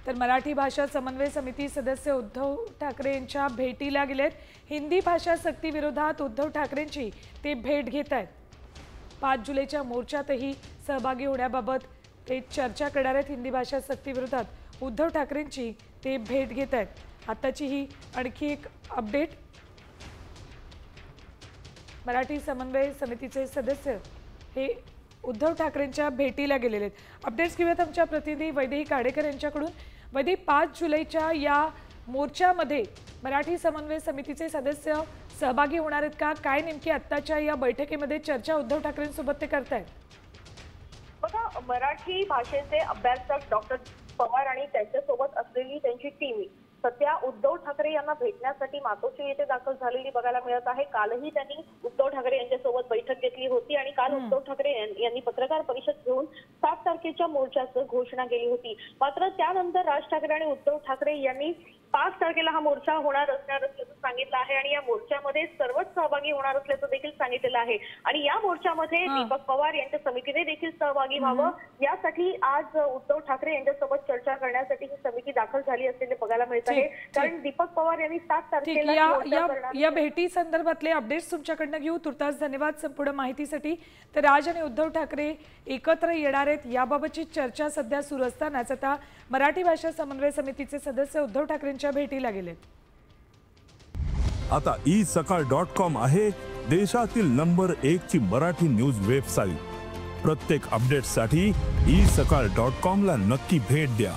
तर मराठी भाषा समन्वय समिती सदस्य उद्धव ठाकरे यांच्या भेटीला गेलेत। हिंदी भाषा सक्ती विरोधात उद्धव ठाकरेंची ते भेट घेत आहेत। 5 जुलैच्या मोर्चातही सहभागी होण्याबाबत ते चर्चा करणार आहेत। हिंदी भाषा सक्ती विरोधात उद्धव ठाकरेंची ते भेट घेत आहेत। आताची ही आणखी एक अपडेट। मराठी समन्वय समितीचे सदस्य हे उद्धव ठाकरेंच्या भेटीला गेलेले आहेत। अपडेट्स घेऊयात आमच्या प्रतिनिधी वैदेही काडेकर यांच्याकडून। वैदेही, 5 जुलैच्या या मोर्चामध्ये मराठी समन्वय समितीचे सदस्य सहभागी होणार आहेत का? काय नेमकी आत्ताच्या या बैठकीमध्ये चर्चा उद्धव ठाकरेंसोबत ते करतायत? बघा, मराठी भाषेचे अभ्यासक डॉक्टर पवार आणि त्यांच्यासोबत असलेली त्यांची टीम सध्या उद्धव ठाकरे यांना भेटण्यासाठी मातोश्री येथे दाखल झालेली बघायला मिळत आहे। कालही त्यांनी उद्धव ठाकरे यांच्यासोबत बैठक घेतली होती आणि काल उद्धव ठाकरे यांनी पत्रकार परिषद घेऊन 7 तारखेच्या मोर्चाची घोषणा केली होती। मात्र त्यानंतर राज ठाकरे आणि उद्धव ठाकरे यांनी 5 तारखेला हा मोर्चा होणार असल्याचं सांगितलं आहे आणि या मोर्चामध्ये सर्वच सहभागी होणार असल्याचं देखील सांगितलेलं आहे। आणि या मोर्चामध्ये दीपक पवार यांच्या समितीने देखील सहभागी व्हावं यासाठी आज उद्धव ठाकरे यांच्यासोबत चर्चा करण्यासाठी ही समिती दाखल झाली असलेले बघायला मिळत आहे। कारण दीपक पवार यांनी 7 तारखेला या भेटी संदर्भातले अपडेट्स तुमच्याकडनं घेऊ। तुर्तास धन्यवाद संपूर्ण माहितीसाठी। तर राज आणि उद्धव ठाकरे एकत्र येणार आहेत याबाबतची चर्चा सध्या सुरू असतानाच आता मराठी भाषा समन्वय समितीचे सदस्य उद्धव ठाकरेंच्या भेटीला गेलेत। आता isakal.com आहे देशातील नंबर 1 ची मराठी न्यूज वेबसाईट। प्रत्येक अपडेटसाठी isakal.com ला नक्की भेट द्या।